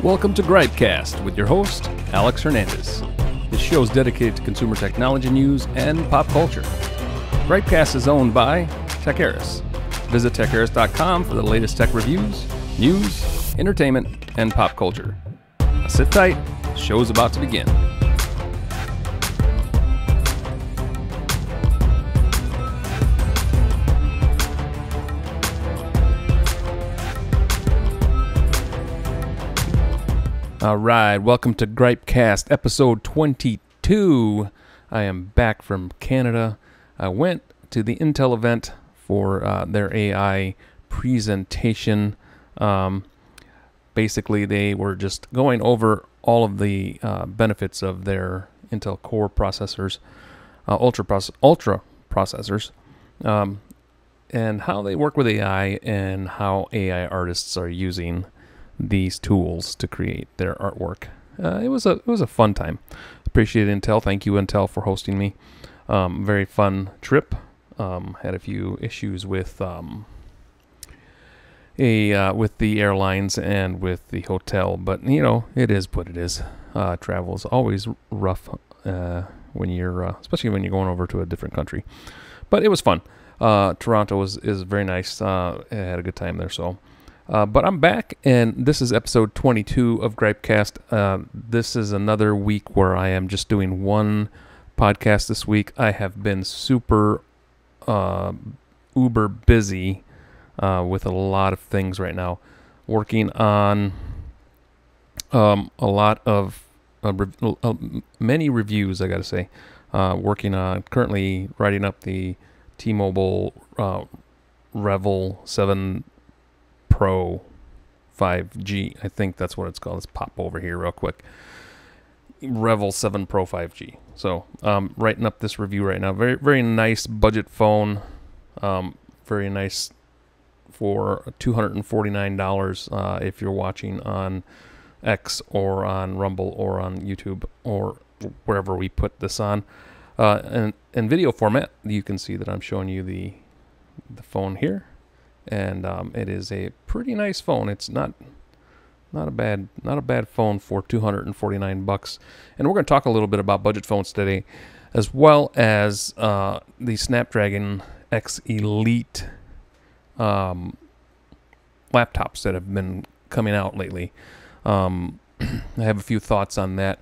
Welcome to GripeCast with your host, Alex Hernandez. This show is dedicated to consumer technology news and pop culture. GripeCast is owned by Techaeris. Visit Techaeris.com for the latest tech reviews, news, entertainment, and pop culture. Now sit tight, the show's about to begin. All right, welcome to GripeCast, episode 22. I am back from Canada. I went to the Intel event for their AI presentation. Basically, they were just going over all of the benefits of their Intel Core processors, ultra processors, and how they work with AI and how AI artists are using these tools to create their artwork. It was a fun time. Appreciate Intel. Thank you, Intel, for hosting me. Very fun trip. Had a few issues with the airlines and with the hotel, but you know, it is what it is. Travel is always rough when you're, especially when you're going over to a different country. But it was fun. Toronto is very nice. I had a good time there. But I'm back, and this is episode 22 of GripeCast. This is another week where I am just doing one podcast this week. I have been super uber busy with a lot of things right now. Working on a lot of many reviews, I got to say. Working on, currently writing up the T-Mobile Revel 7 Pro 5G. I think that's what it's called. Let's pop over here real quick. Revel 7 Pro 5G. So, writing up this review right now. Very, very nice budget phone. Very nice for $249 if you're watching on X or on Rumble or on YouTube or wherever we put this on. And in video format, you can see that I'm showing you the phone here. And it is a pretty nice phone. It's not a bad phone for $249. And we're going to talk a little bit about budget phones today, as well as the Snapdragon X Elite laptops that have been coming out lately. I have a few thoughts on that.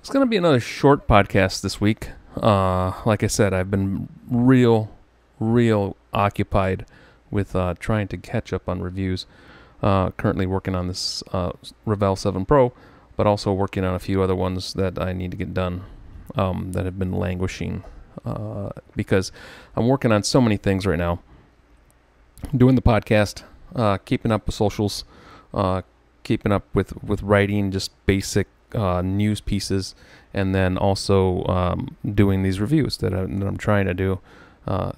It's going to be another short podcast this week. Like I said, I've been real occupied with trying to catch up on reviews. Currently working on this Revel 7 Pro, but also working on a few other ones that I need to get done that have been languishing because I'm working on so many things right now. Doing the podcast, keeping up with socials, keeping up with writing just basic news pieces, and then also doing these reviews that I'm trying to do,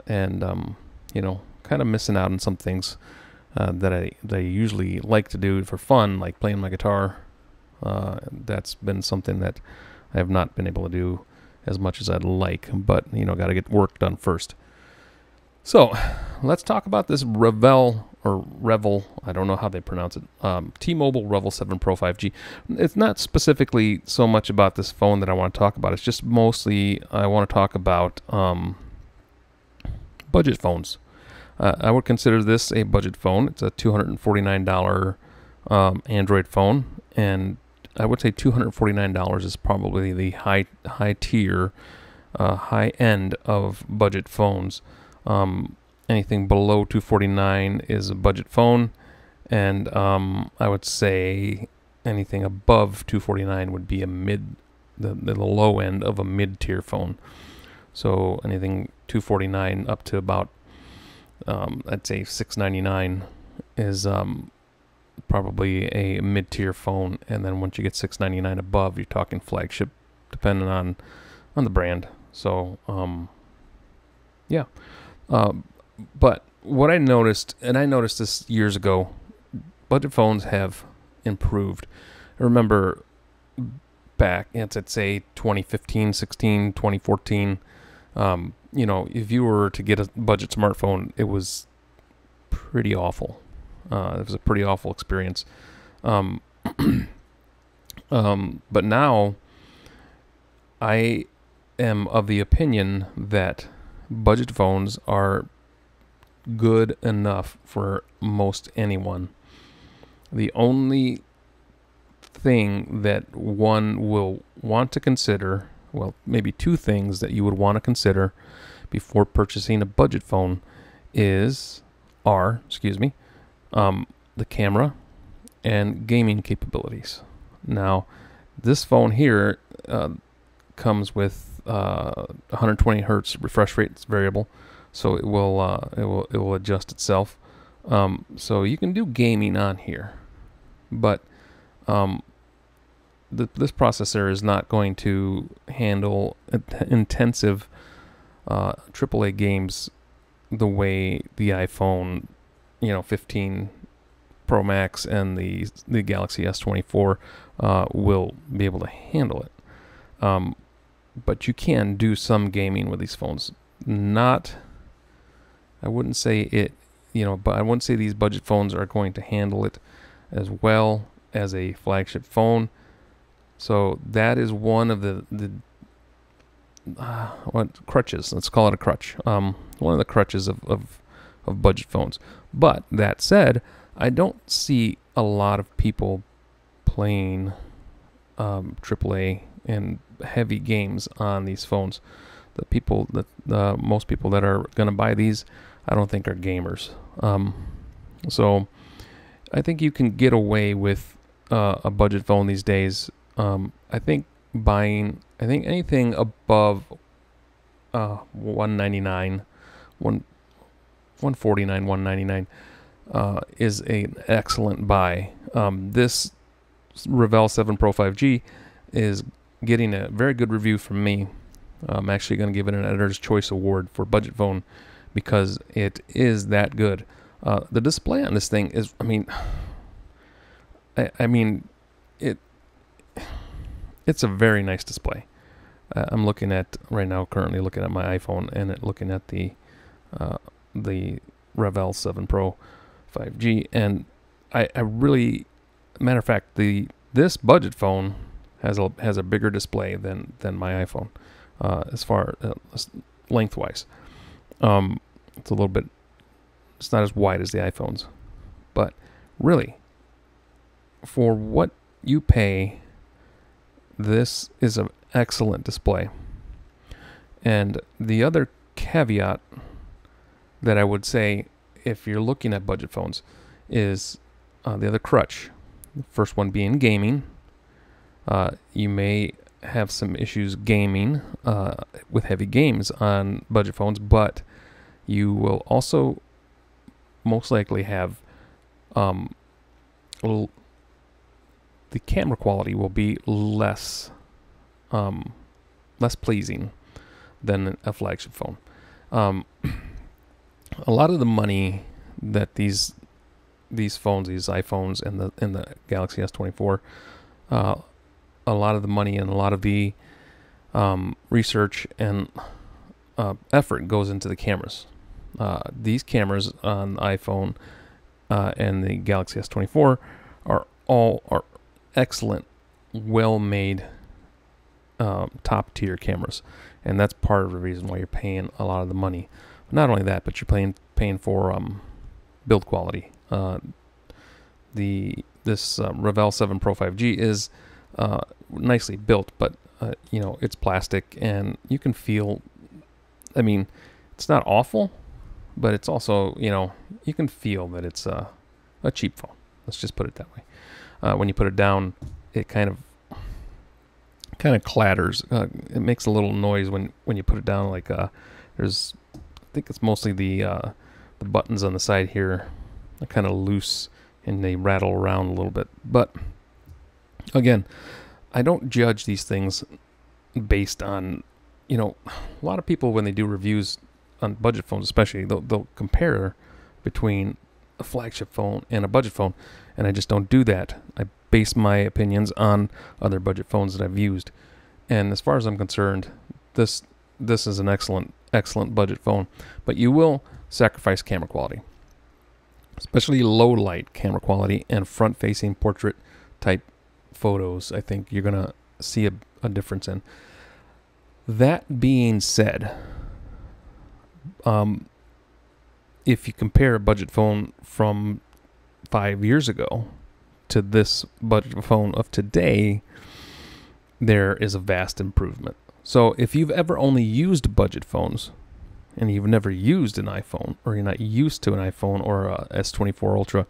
and you know, kind of missing out on some things that I usually like to do for fun, like playing my guitar. That's been something that I have not been able to do as much as I'd like, but you know, got to get work done first. So let's talk about this Revel, I don't know how they pronounce it, T-Mobile Revel 7 Pro 5G. It's not specifically so much about this phone that I want to talk about. It's just mostly I want to talk about budget phones. I would consider this a budget phone. It's a $249 Android phone, and I would say $249 is probably the high tier, high end of budget phones. Anything below $249 is a budget phone, and I would say anything above $249 would be the low end of a mid-tier phone. So anything $249 up to about I'd say $699 is probably a mid-tier phone, and then once you get $699 above, you're talking flagship, depending on the brand. So yeah, but what I noticed, and I noticed this years ago, budget phones have improved. I remember back, let's say 2015, 16, 2014. You know, if you were to get a budget smartphone, it was pretty awful. It was a pretty awful experience. But now I am of the opinion that budget phones are good enough for most anyone. The only thing that one will want to consider, well, maybe two things that you would want to consider before purchasing a budget phone are the camera and gaming capabilities. Now, this phone here comes with 120 hertz refresh rate. It's variable, so it will adjust itself. So you can do gaming on here, but this processor is not going to handle intensive AAA games the way the iPhone, 15 Pro Max and the Galaxy S24 will be able to handle it. But you can do some gaming with these phones. I wouldn't say it, but I wouldn't say these budget phones are going to handle it as well as a flagship phone. So that is one of the crutches. Let's call it a crutch. One of the crutches of budget phones. But that said, I don't see a lot of people playing AAA and heavy games on these phones. Most people that are going to buy these, I don't think are gamers. So I think you can get away with a budget phone these days. I think anything above $199, $149, $199 is an excellent buy. This Revell 7 Pro 5G is getting a very good review from me. I'm actually going to give it an Editor's Choice Award for budget phone because it is that good. The display on this thing is, it's a very nice display. I'm looking at currently looking at my iPhone and looking at the Revell 7 Pro 5G, and I really, matter of fact, this budget phone has a bigger display than my iPhone, as far as lengthwise. It's a little bit, it's not as wide as the iPhones, but really, for what you pay, this is an excellent display. And the other caveat that I would say, if you're looking at budget phones, is the other crutch. The first one being gaming. You may have some issues gaming with heavy games on budget phones, but you will also most likely have the camera quality will be less pleasing than a flagship phone. A lot of the money that these phones, these iPhones and the Galaxy S24, a lot of the money and a lot of the research and effort goes into the cameras. These cameras on the iPhone and the Galaxy S24 are excellent, well-made, top-tier cameras, and that's part of the reason why you're paying a lot of the money. Not only that, but you're paying for build quality. This Revell 7 Pro 5G is nicely built, but it's plastic, and you can feel. It's not awful, but it's also you can feel that it's a cheap phone. Let's just put it that way. When you put it down, it kind of clatters. It makes a little noise when you put it down. Like there's. I think it's mostly the buttons on the side here are kind of loose and they rattle around a little bit. But again, I don't judge these things based on, a lot of people when they do reviews on budget phones especially, they'll compare between a flagship phone and a budget phone, and I just don't do that. I base my opinions on other budget phones that I've used. And as far as I'm concerned, this is an excellent budget phone, but you will sacrifice camera quality, especially low light camera quality and front facing portrait type photos, I think you're going to see a difference in. That being said, if you compare a budget phone from 5 years ago to this budget phone of today, there is a vast improvement. So if you've ever only used budget phones and you've never used an iPhone, or you're not used to an iPhone or a S24 Ultra,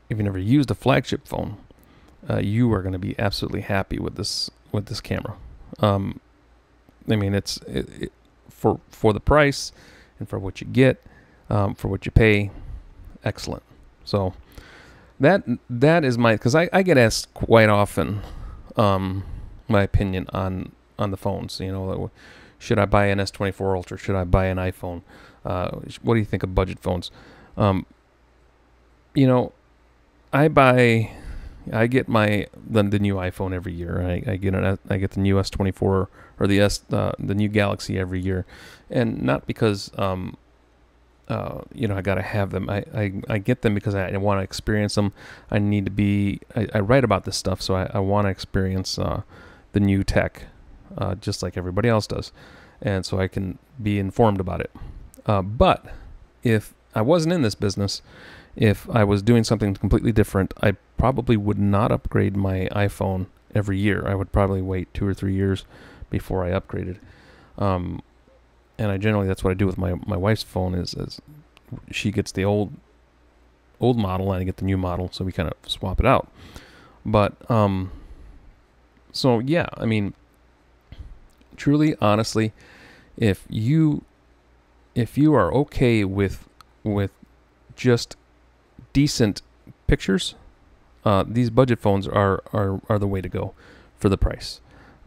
if you never used a flagship phone, you are going to be absolutely happy with this camera. I mean, it's for the price and for what you get, for what you pay, excellent. So that is my, because I get asked quite often my opinion on the phones. You know, should I buy an S24 Ultra? Should I buy an iPhone? What do you think of budget phones? You know, I get the new iPhone every year. I get the new S24 or the new Galaxy every year, and not because you know, I gotta have them. I get them because I want to experience them. I need to be. I write about this stuff, so I want to experience the new tech, just like everybody else does, and so I can be informed about it. But if I wasn't in this business, if I was doing something completely different, I probably would not upgrade my iPhone every year. I would probably wait 2 or 3 years before I upgraded. And I generally, that's what I do with my wife's phone is she gets the old model and I get the new model, so we kind of swap it out. But so yeah, I mean, truly, honestly, if you are okay with just decent pictures, these budget phones are the way to go for the price.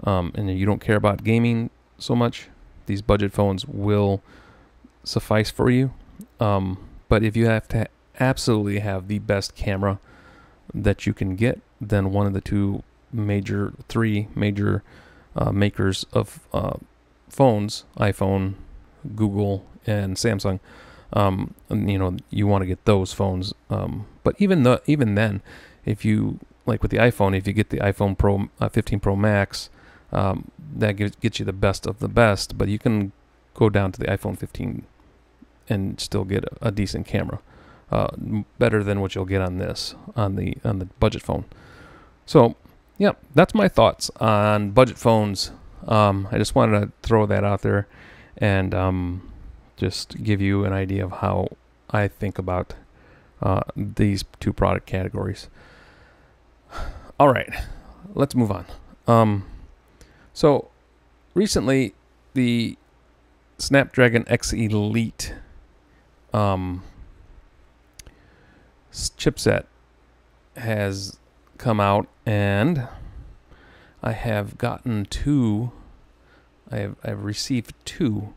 And you don't care about gaming so much, these budget phones will suffice for you. But if you have to absolutely have the best camera that you can get, then one of the three major makers of phones, iPhone, Google, and Samsung, you know, you want to get those phones. But even then, if you, like with the iPhone, if you get the iPhone Pro 15 Pro Max, that gets you the best of the best, but you can go down to the iPhone 15 and still get a decent camera, better than what you'll get on the budget phone. So yeah, that's my thoughts on budget phones. I just wanted to throw that out there and just give you an idea of how I think about these two product categories. All right, let's move on. So recently, the Snapdragon X Elite chipset has come out, and I have gotten I've received two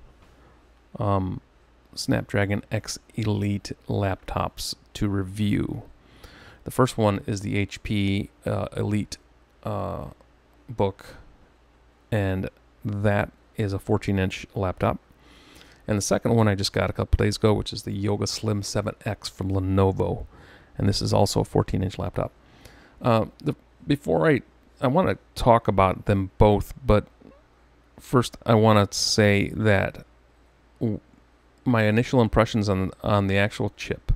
Snapdragon X Elite laptops to review. The first one is the HP Elite book, and that is a 14-inch laptop. And the second one I just got a couple days ago, which is the Yoga Slim 7X from Lenovo, and this is also a 14-inch laptop. Before I want to talk about them both, but first I want to say that my initial impressions on the actual chip,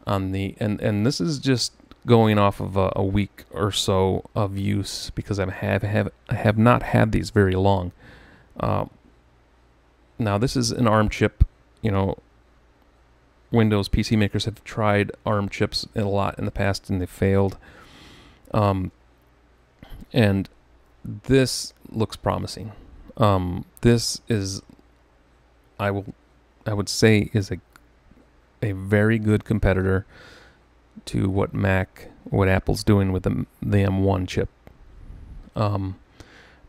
and this is just going off of a week or so of use, because I have not had these very long. Now this is an ARM chip. You know, Windows PC makers have tried ARM chips a lot in the past and they failed. And this looks promising. This is, I would say, is a very good competitor to what Apple's doing with the M1 chip. I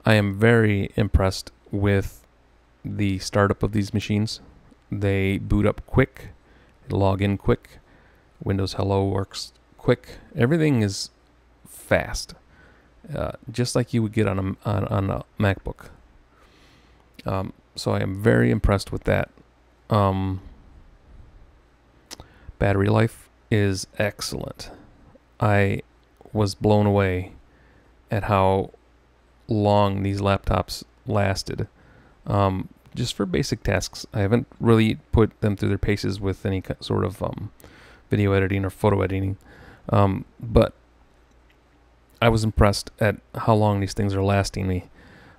am very impressed with the startup of these machines. They boot up quick, log in quick, Windows Hello works quick. Everything is fast, just like you would get on a MacBook. So I am very impressed with that. Battery life is excellent. I was blown away at how long these laptops lasted. Just for basic tasks. I haven't really put them through their paces with any sort of video editing or photo editing. But I was impressed at how long these things are lasting me.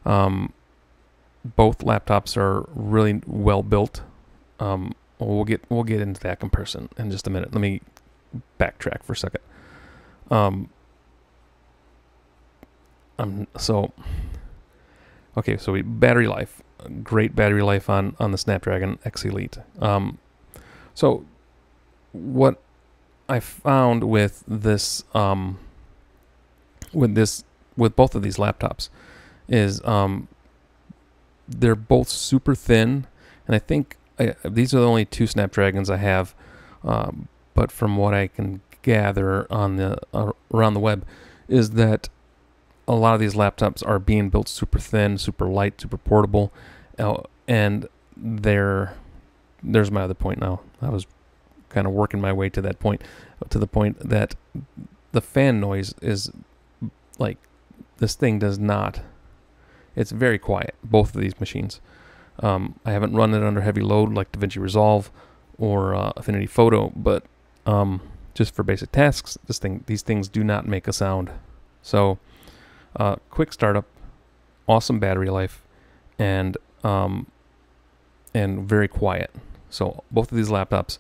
Both laptops are really well built. We'll get into that comparison in just a minute. Let me backtrack for a second. So battery life. Great battery life on the Snapdragon X Elite. So what I found with this with both of these laptops is they're both super thin, and I think these are the only two Snapdragons I have. But from what I can gather on around the web, is that a lot of these laptops are being built super thin, super light, super portable, and there's my other point now. I was kind of working my way to that point, to the point that the fan noise is like, this thing does not, it's very quiet, both of these machines. I haven't run it under heavy load like DaVinci Resolve or Affinity Photo, but just for basic tasks, these things do not make a sound. So quick startup, awesome battery life, and very quiet. So both of these laptops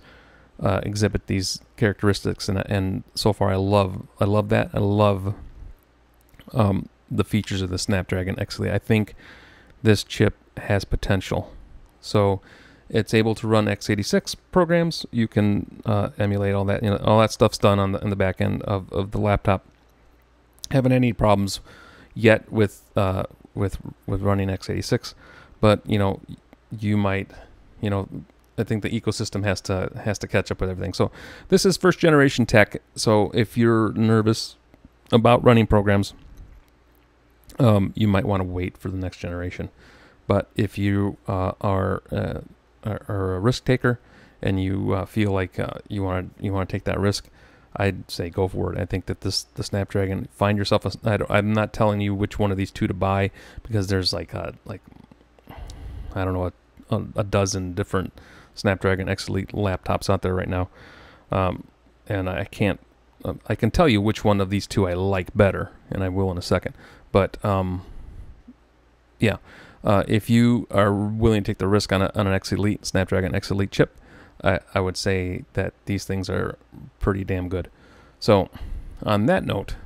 exhibit these characteristics, and so far I love that. I love the features of the Snapdragon X Elite. I think this chip has potential. So it's able to run x86 programs. You can emulate all that. All that stuff's done on the back end of the laptop. Haven't any problems yet with running x86, but you might, I think the ecosystem has to catch up with everything. So this is first generation tech. So if you're nervous about running programs, you might want to wait for the next generation. But if you are a risk taker and you feel like you want to take that risk, I'd say go for it. I think that the Snapdragon, find yourself I'm not telling you which one of these two to buy, because there's I don't know, a dozen different Snapdragon X Elite laptops out there right now, and I can tell you which one of these two I like better, and I will in a second. But if you are willing to take the risk on an X Elite, Snapdragon X Elite chip, I would say that these things are pretty damn good. So on that note,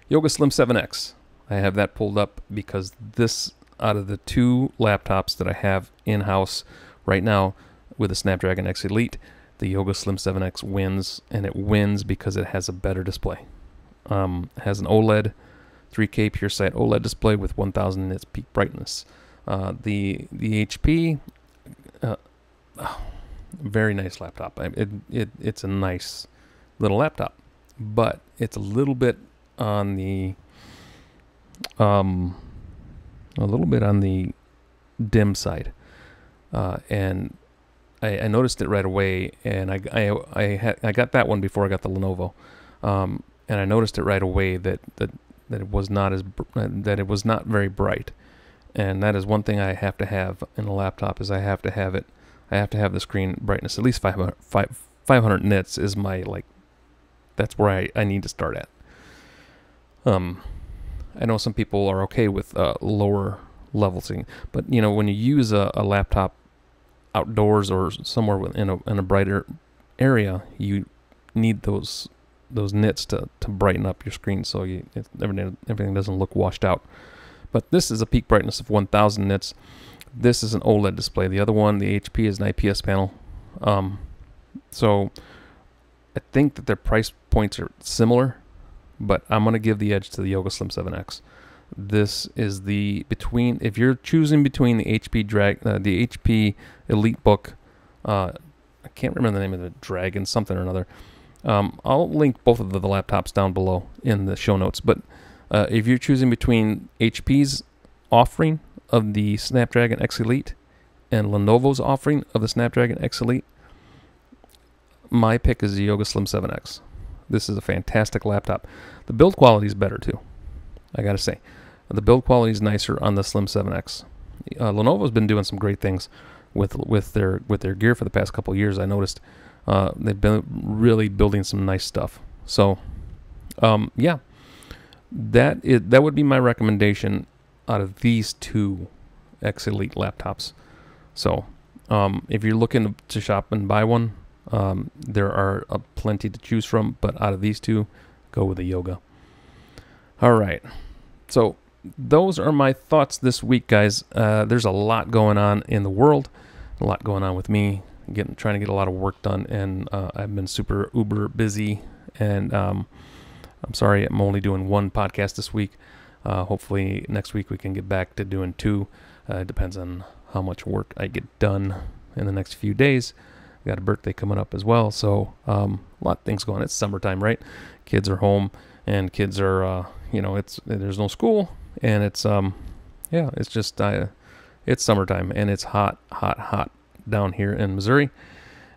Yoga Slim 7X, I have that pulled up because this, out of the two laptops that I have in-house right now with the Snapdragon X Elite, the Yoga Slim 7X wins, and it wins because it has a better display. It has an OLED, 3K pure sight OLED display with 1000 nits peak brightness. The HP, very nice laptop. It's a nice little laptop, but it's a little bit on the dim side, and I noticed it right away. And I got that one before I got the Lenovo, and I noticed it right away that it was not very bright. And that is one thing I have to have in a laptop, is I have to have the screen brightness at least 500 nits is my, that's where I need to start at. I know some people are okay with lower levels, but when you use a laptop outdoors or somewhere in a brighter area, you need those nits to brighten up your screen, so everything doesn't look washed out. But this is a peak brightness of 1000 nits. This is an OLED display. The other one, the HP, is an IPS panel. So I think that their price points are similar, but I'm going to give the edge to the Yoga Slim 7X. This is if you're choosing between the HP Elite Book, I can't remember the name of the Dragon, something or another. I'll link both of the laptops down below in the show notes. But if you're choosing between HP's offering of the Snapdragon X Elite and Lenovo's offering of the Snapdragon X Elite, my pick is the Yoga Slim 7X. This is a fantastic laptop. The build quality is better too, I gotta say. The build quality is nicer on the Slim 7X. Lenovo's been doing some great things with their gear for the past couple of years. I noticed they've been really building some nice stuff. So yeah, that would be my recommendation out of these two X Elite laptops. So if you're looking to shop and buy one, there are plenty to choose from, but out of these two, go with the Yoga. All right, so those are my thoughts this week, guys. There's a lot going on in the world, a lot going on with me, trying to get a lot of work done, and I've been super uber busy, and I'm sorry I'm only doing one podcast this week. Hopefully next week we can get back to doing two. It depends on how much work I get done in the next few days. Got a birthday coming up as well, so a lot of things going on. It's summertime, right? Kids are home, and kids are, there's no school, and it's, it's just, it's summertime, and it's hot down here in Missouri.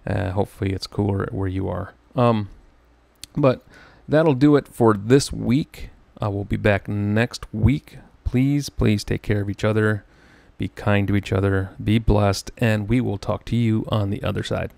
Hopefully it's cooler where you are. But that'll do it for this week. I will be back next week. Please take care of each other. Be kind to each other. Be blessed. And we will talk to you on the other side.